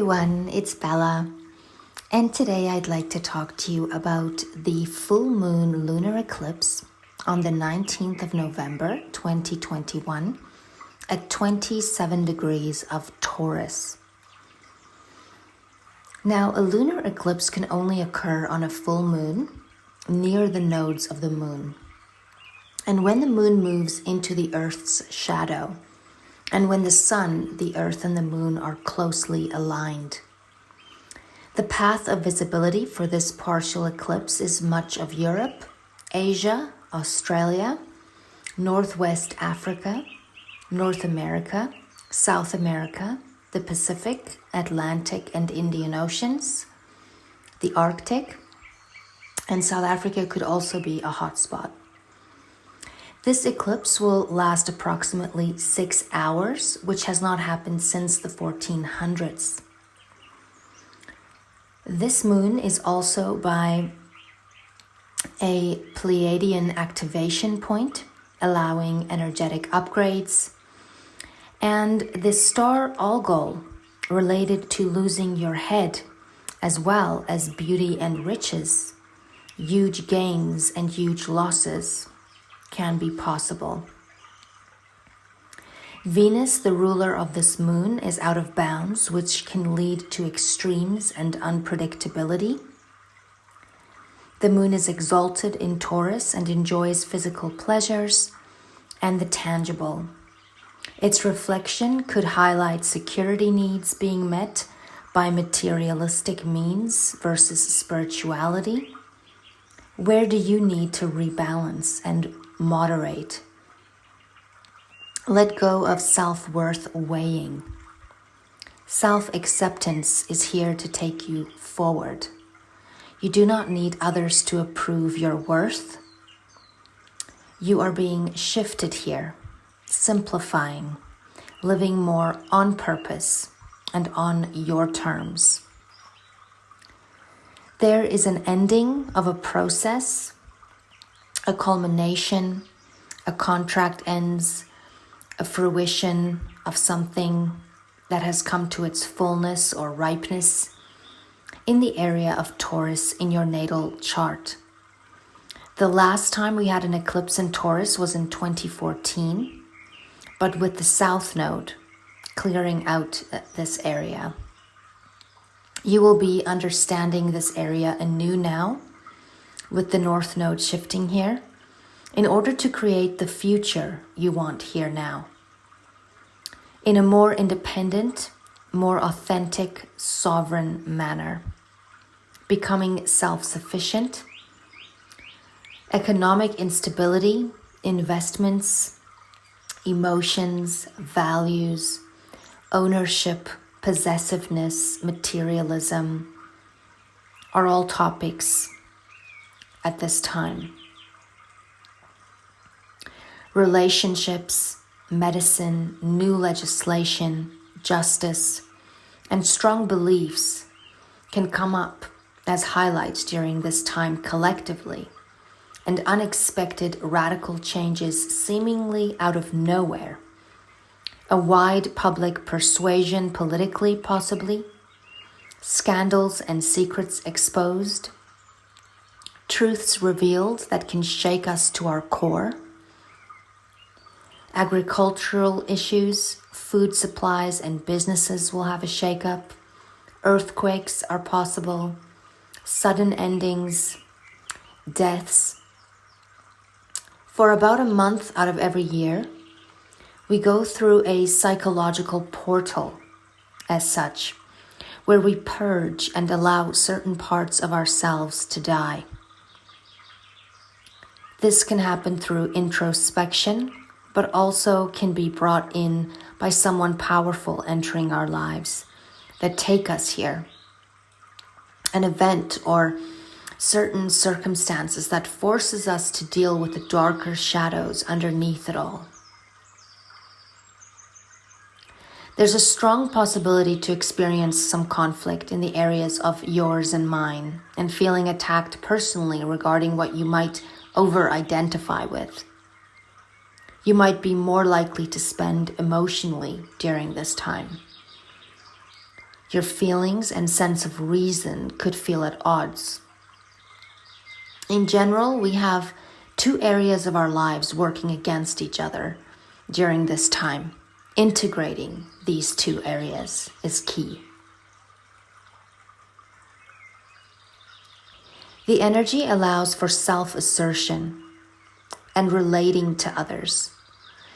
everyone, it's Bella, and today I'd like to talk to you about the full moon lunar eclipse on the 19th of November 2021 at 27 degrees of Taurus. Now, a lunar eclipse can only occur on a full moon near the nodes of the moon. And when the moon moves into the Earth's shadow, and when the sun, the earth, and the moon are closely aligned. The path of visibility for this partial eclipse is much of Europe, Asia, Australia, Northwest Africa, North America, South America, the Pacific, Atlantic, and Indian Oceans, the Arctic, and South Africa could also be a hotspot. This eclipse will last approximately 6 hours, which has not happened since the 1400s. This moon is also by a Pleiadian activation point, allowing energetic upgrades, and the star Algol, related to losing your head, as well as beauty and riches, huge gains and huge losses can be possible. Venus, the ruler of this moon, is out of bounds, which can lead to extremes and unpredictability. The moon is exalted in Taurus and enjoys physical pleasures and the tangible. Its reflection could highlight security needs being met by materialistic means versus spirituality. Where do you need to rebalance and moderate? Let go of self-worth weighing. Self-acceptance is here to take you forward. You do not need others to approve your worth. You are being shifted here, simplifying, living more on purpose and on your terms. There is an ending of a process, a culmination, a contract ends, a fruition of something that has come to its fullness or ripeness in the area of Taurus in your natal chart. The last time we had an eclipse in Taurus was in 2014, but with the South Node clearing out this area. You will be understanding this area anew now, with the North Node shifting here, in order to create the future you want here now. In a more independent, more authentic, sovereign manner. Becoming self-sufficient. Economic instability, investments, emotions, values, ownership, possessiveness, materialism are all topics at this time. Relationships, medicine, new legislation, justice, and strong beliefs can come up as highlights during this time collectively, and unexpected radical changes seemingly out of nowhere. A wide public persuasion politically, possibly, scandals and secrets exposed, truths revealed that can shake us to our core, agricultural issues, food supplies and businesses will have a shakeup, earthquakes are possible, sudden endings, deaths. For about a month out of every year, we go through a psychological portal as such, where we purge and allow certain parts of ourselves to die. This can happen through introspection, but also can be brought in by someone powerful entering our lives that take us here. An event or certain circumstances that forces us to deal with the darker shadows underneath it all. There's a strong possibility to experience some conflict in the areas of yours and mine, and feeling attacked personally regarding what you might over-identify with. You might be more likely to spend emotionally during this time. Your feelings and sense of reason could feel at odds. In general, we have two areas of our lives working against each other during this time. Integrating these two areas is key. The energy allows for self-assertion and relating to others.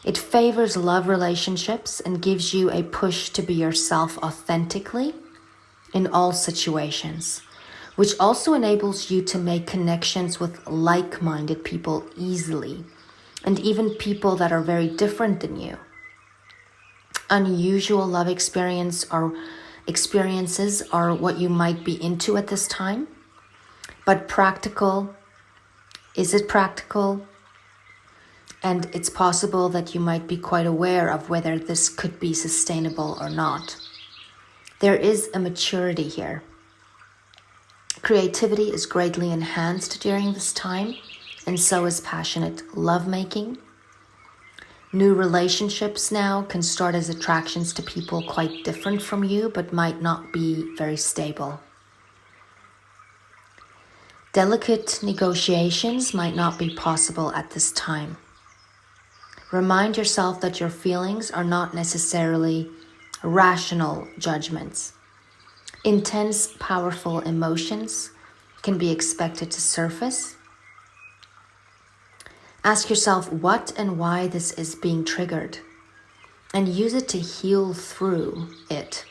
It favors love relationships and gives you a push to be yourself authentically in all situations, which also enables you to make connections with like-minded people easily, and even people that are very different than you. Unusual love experiences are what you might be into at this time. But is it practical? And it's possible that you might be quite aware of whether this could be sustainable or not. There is a maturity here. Creativity is greatly enhanced during this time, and so is passionate lovemaking. New relationships now can start as attractions to people quite different from you, but might not be very stable. Delicate negotiations might not be possible at this time. Remind yourself that your feelings are not necessarily rational judgments. Intense, powerful emotions can be expected to surface. Ask yourself what and why this is being triggered, and use it to heal through it.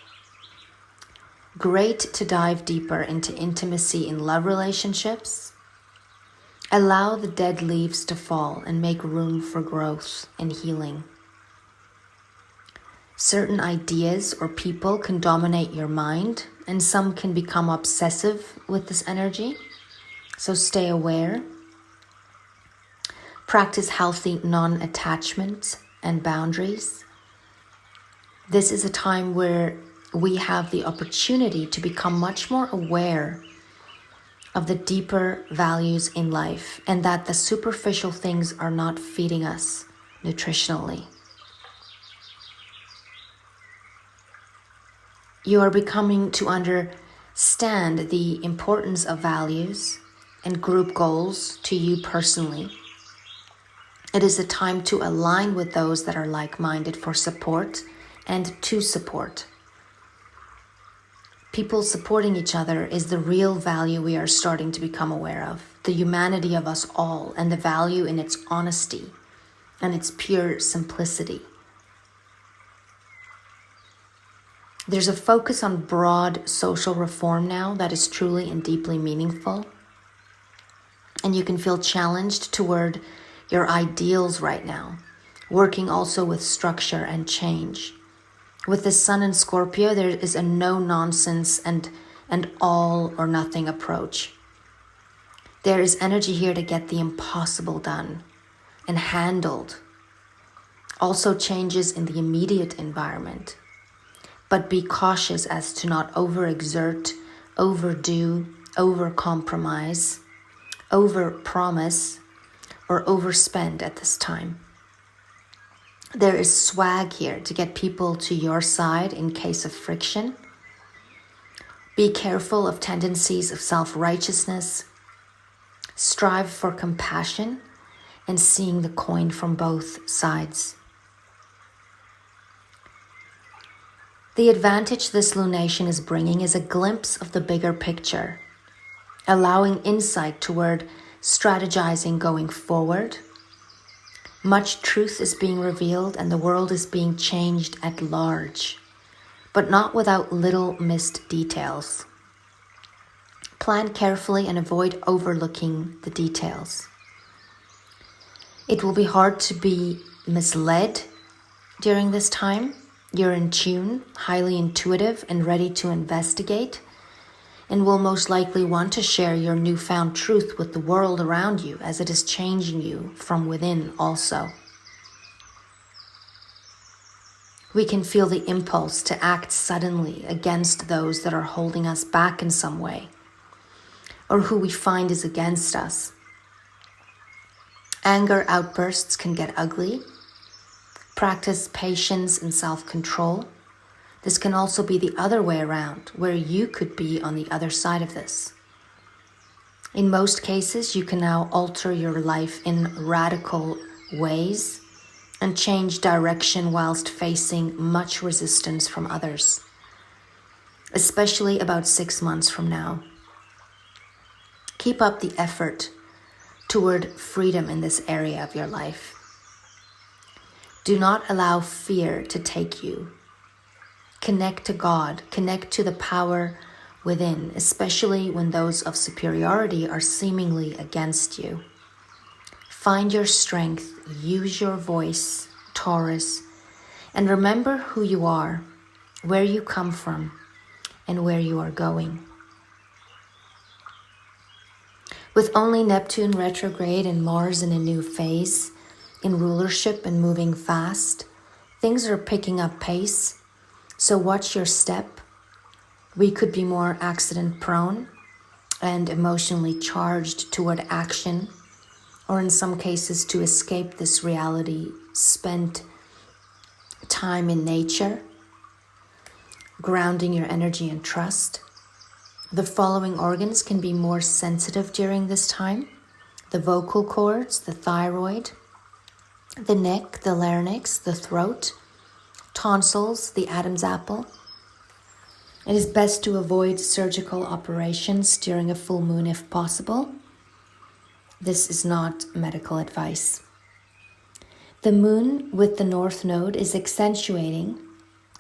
Great to dive deeper into intimacy in love relationships. Allow the dead leaves to fall and make room for growth and healing. Certain ideas or people can dominate your mind, and some can become obsessive with this energy, so stay aware. Practice healthy non-attachment and boundaries. This is a time where we have the opportunity to become much more aware of the deeper values in life, and that the superficial things are not feeding us nutritionally. You are becoming to understand the importance of values and group goals to you personally. It is a time to align with those that are like-minded for support and to support. People supporting each other is the real value we are starting to become aware of. The humanity of us all, and the value in its honesty and its pure simplicity. There's a focus on broad social reform now that is truly and deeply meaningful. And you can feel challenged toward your ideals right now, working also with structure and change. With the sun in Scorpio, there is a no-nonsense and all or nothing approach. There is energy here to get the impossible done and handled. Also changes in the immediate environment. But be cautious as to not overexert, overdo, overcompromise, overpromise, or overspend at this time. There is swag here to get people to your side in case of friction. Be careful of tendencies of self-righteousness. Strive for compassion and seeing the coin from both sides. The advantage this lunation is bringing is a glimpse of the bigger picture, allowing insight toward strategizing going forward. Much truth is being revealed and the world is being changed at large, but not without little missed details. Plan carefully and avoid overlooking the details. It will be hard to be misled during this time. You're in tune, highly intuitive, and ready to investigate, and will most likely want to share your newfound truth with the world around you as it is changing you from within also. We can feel the impulse to act suddenly against those that are holding us back in some way, or who we find is against us. Anger outbursts can get ugly. Practice patience and self-control. This can also be the other way around, where you could be on the other side of this. In most cases, you can now alter your life in radical ways and change direction whilst facing much resistance from others, especially about 6 months from now. Keep up the effort toward freedom in this area of your life. Do not allow fear to take you. Connect to God, connect to the power within, especially when those of superiority are seemingly against you. Find your strength, use your voice, Taurus, and remember who you are, where you come from, and where you are going. With only Neptune retrograde and Mars in a new phase, in rulership and moving fast, things are picking up pace, so watch your step. We could be more accident prone and emotionally charged toward action, or in some cases to escape this reality, spend time in nature, grounding your energy and trust. The following organs can be more sensitive during this time: the vocal cords, the thyroid, the neck, the larynx, the throat, tonsils, the Adam's apple. It is best to avoid surgical operations during a full moon if possible. This is not medical advice. The moon with the North Node is accentuating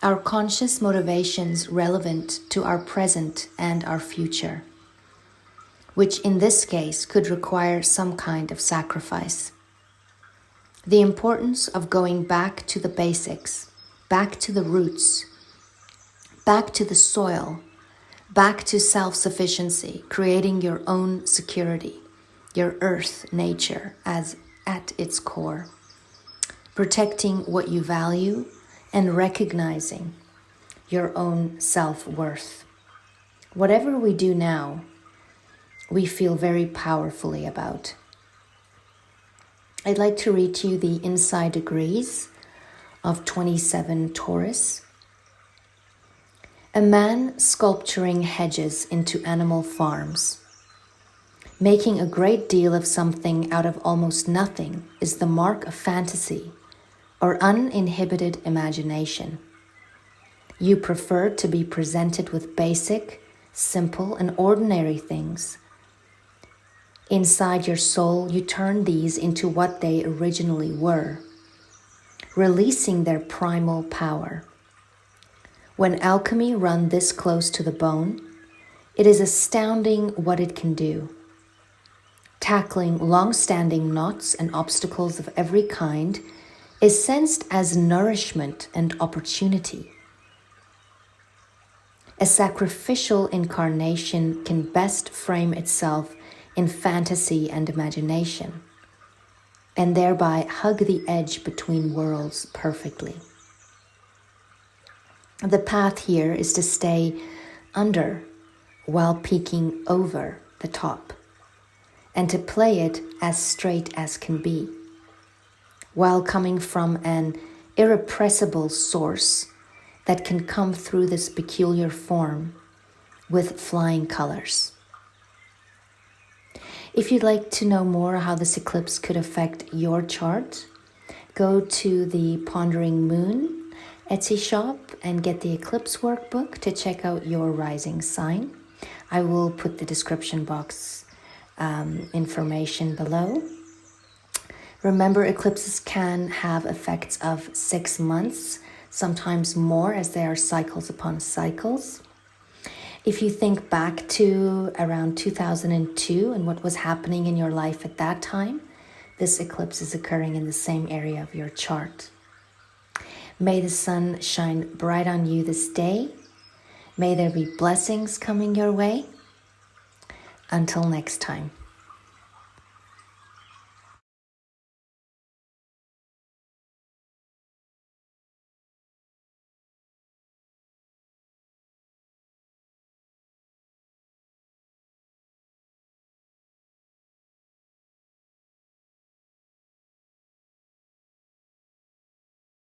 our conscious motivations relevant to our present and our future, which in this case could require some kind of sacrifice. The importance of going back to the basics, back to the roots, back to the soil, back to self-sufficiency, creating your own security, your earth nature as at its core, protecting what you value and recognizing your own self-worth. Whatever we do now, we feel very powerfully about. I'd like to read to you the inside degrees of 27 Taurus. A man sculpturing hedges into animal farms. Making a great deal of something out of almost nothing is the mark of fantasy or uninhibited imagination. You prefer to be presented with basic, simple, and ordinary things. Inside your soul, you turn these into what they originally were, releasing their primal power. When alchemy runs this close to the bone, it is astounding what it can do. Tackling long-standing knots and obstacles of every kind is sensed as nourishment and opportunity. A sacrificial incarnation can best frame itself in fantasy and imagination, and thereby hug the edge between worlds perfectly. The path here is to stay under while peeking over the top, and to play it as straight as can be, while coming from an irrepressible source that can come through this peculiar form with flying colors. If you'd like to know more how this eclipse could affect your chart, go to the Pondering Moon Etsy shop and get the eclipse workbook to check out your rising sign. I will put the description box information below. Remember, eclipses can have effects of 6 months, sometimes more, as they are cycles upon cycles. If you think back to around 2002 and what was happening in your life at that time, this eclipse is occurring in the same area of your chart. May the sun shine bright on you this day. May there be blessings coming your way. Until next time.